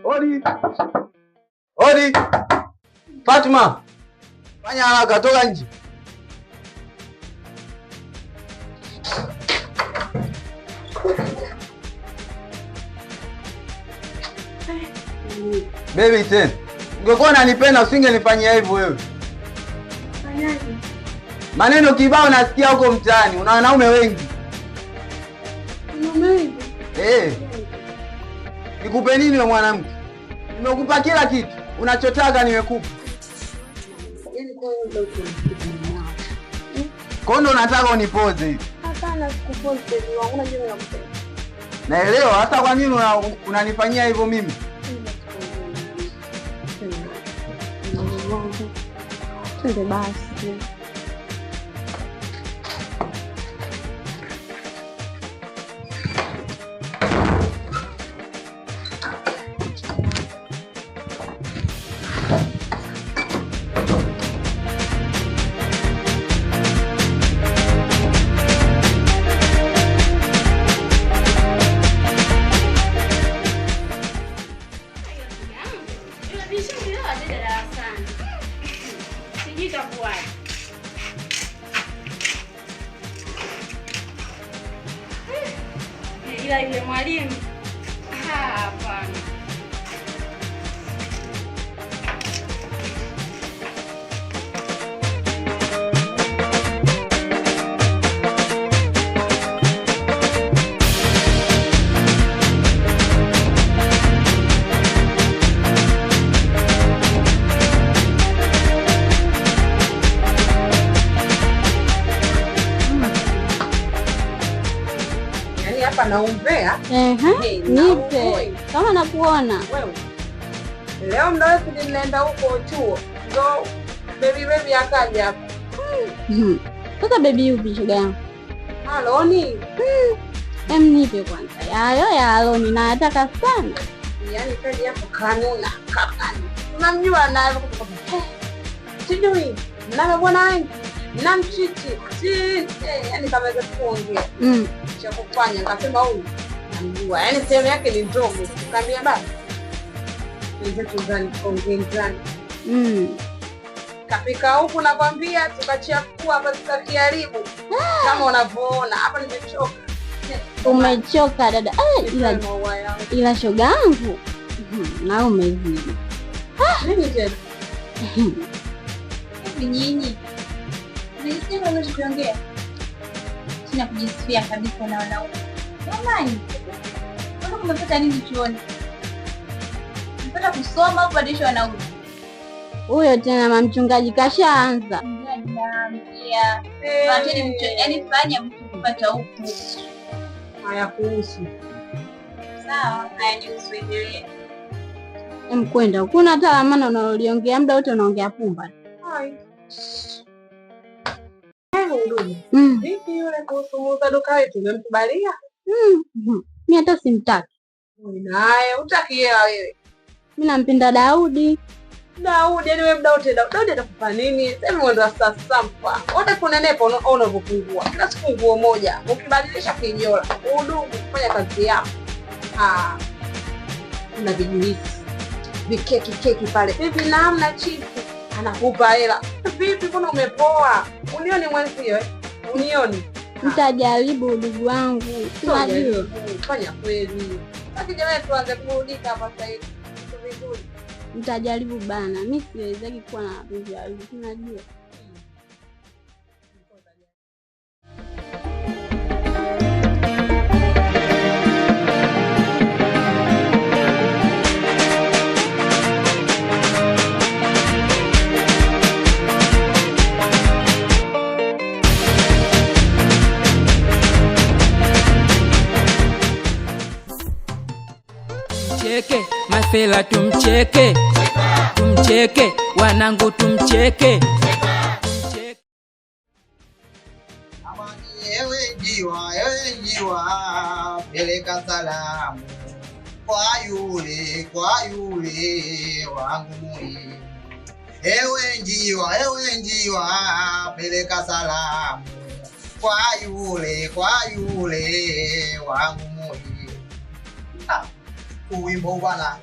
Odi. Odi. Fatma. Fanya haraka, toka nje. Baby ten. Ungekuwa unanipenda usingenifanyia hivyo wewe. Fanyaje? Maneno kibao nasikia huko mtaani. Una wanaume wengi. Wanaume wengi? Nikupe nini wewe mwanamke? Nimekupa kila kitu. Unachotaka nimekupa. Yaani kwa hiyo ndio tunakubaliana. Kwa nini unataka unipoze hivi? Hapana, sikupoze baby wangu, unajua mimi nakupenda. Naelewa, hata kwa nini unanifanyia hivyo mimi? Twende basi. Ila yule mwalimu hapana. Naumbea? Nipe. Kama nakuona. Wewe. Leo mnawe ninaenda huko chuo. Ndio baby akaja hapa. Sasa baby yupi shoga yangu? Aloni. Nipe kwanza. Ya Aloni nataka sana. Yaani kaja hapo kanuna kakani. Unamjua naye kutoka. Sijui. Mnamo bwana wangu. Namchiti. Yaani kama hizo kuongea. Cha kufanya nikasema huyu namjua, yaani sehemu yake ni ndogo. Nikamwambia basi nize tuzani ongezani. Kapika huku nakwambia, tukachakua hapa tukakiharibu. Kama unavyoona hapa nimechoka. Umechoka dada. Ila shoga yangu na umezidi. Nini tena? Hivi nyinyi mnasema unachokiongea? Sina kujisifia kabisa na wanaume. Jamani. Mbona umepata nini chuoni? Unataka kusoma au kubadilisha wanaume? Huyo tena mama mchungaji kashaanza. Naambia. Wateni mtu, yaani fanya mtu kupata huku. Haya kuhusu. Sawa, haya ni usiendelee. Mkwenda, kuna hata maana unaliongea muda wote unaongea pumba. Hai. Vipi yule kuhusu muuza duka wetu umemkubalia? Mimi hata simtaki. Naye utaki hela wewe. Mimi nampenda Daudi. Daudi, yaani wewe Daudi atakupa nini? Sasa mwendo wa sasa mpa. Wote kunenepa unapopungua. Kila siku nguo moja. Ukibadilisha kinyola. Udugu kufanya kazi yako. Kuna vijuisi. Vikeki pale. Hivi na hamna chips. Anakupa hela. Vipi kuna umepoa? Unioni mwenzio? Unioni? Nitajaribu udugu wangu. Unajua. Fanya kweli. Akija wewe tuanze kurudika hapa sasa hivi. Vizuri. Nitajaribu bana. Mimi siwezi kuwa na mapenzi ya hivi. Unajua. Tumcheke, masela tumcheke, tumcheke, wanangu tumcheke. Amani ewe njiwa, peleka salamu kwa yule wangu muhimu. Ewe njiwa, peleka salamu kwa yule wangu muhimu. Uwimbo bwana,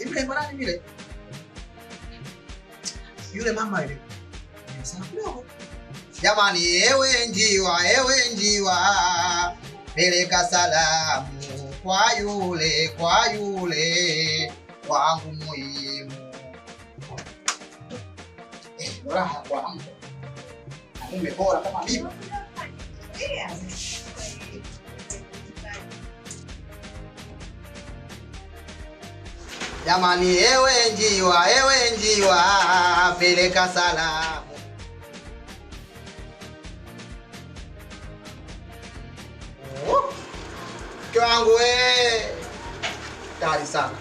Hivi nani vile? Yule mama ile. Sana kidogo. Jamani, ewe njiwa, peleka salamu kwa yule wangu muhimu. Raha kwa mtu. Mume bora kama mimi. Jamani, ewe njiwa, peleka salamu. Mke wangu tayari sana.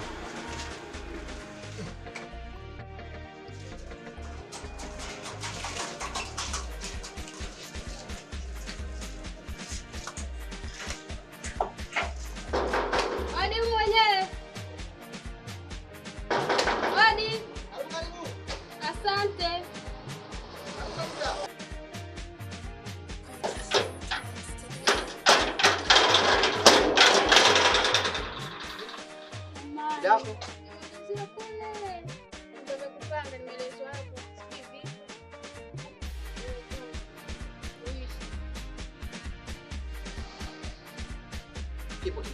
Kipo tu.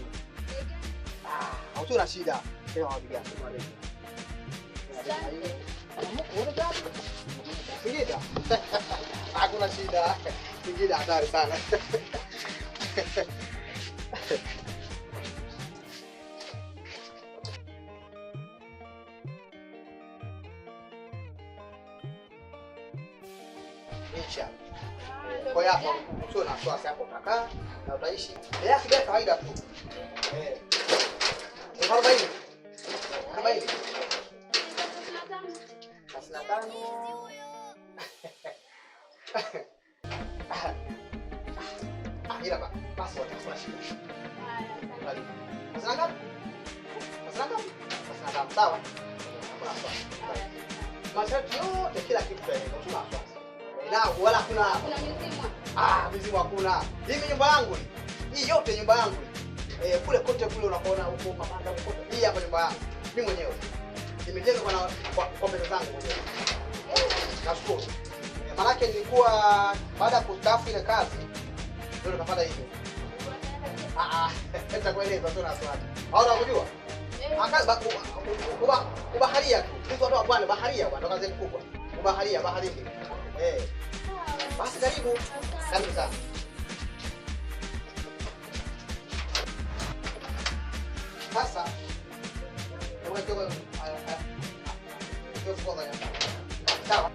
Hauna shida. Tena wapiga. Singida. Hakuna shida. Singida hatari sana. Nicha. Kwa hapo sio na wasiwasi hapo utakaa na utaishi. Ndio kile kawaida tu. Arobaini. Ila basi wataswashia. Sawa? Sawa. Masharti yote kila kitu tunasoma. Na wala kuna mizimu hakuna. Hii nyumba yangu. Hii yote nyumba yangu. Kule kote kule unakoona huko Kamanda huko. Hii hapa nyumba yangu. Mimi mwenyewe. Nimejenga kwa pesa zangu mwenyewe. Nashukuru. Maana nilikuwa baada ya kustaafu ile kazi ndio nikapata hiyo. Nitakueleza tu na swali. Hauna kujua? Akaza kubaharia tu. Sisi watu wa bwana baharia bwana, kazi kubwa. Kubaharia baharini. Basi karibu. Karibu sana. Sasa sawa.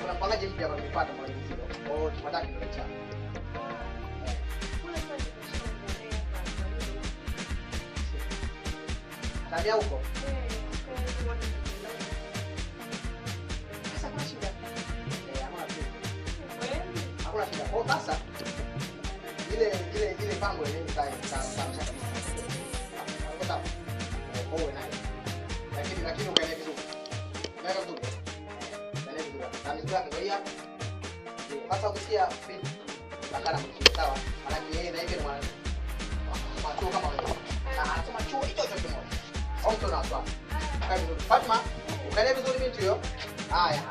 Kuna mpangaji mpya ambaye nimepata kwa hiyo. Oh, tunataka ndio cha. Tabia huko. Sasa kuna shida. Hakuna shida. Oh, sasa ile pango ile ni sawa. Sawa. Oh, nice. Lakini ukae vizuri. Unaenda vizuri. Angalia. Sasa ukisikia vipi? Bakana mchini sawa. Maana yeye na yeye ni macho kama wewe. Na anasema chuo hicho kimoja. Au mtu na swali. Fatma, ukae vizuri binti hiyo. Haya.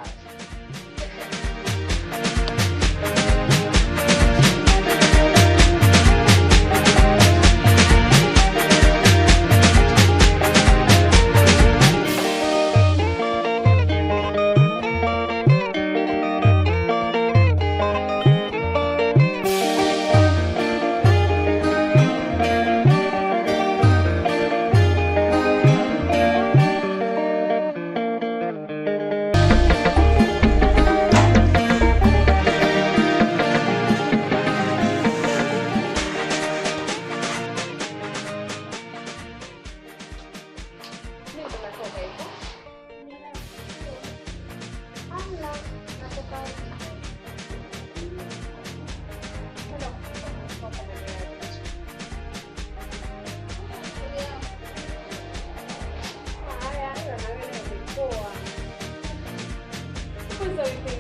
Sorry.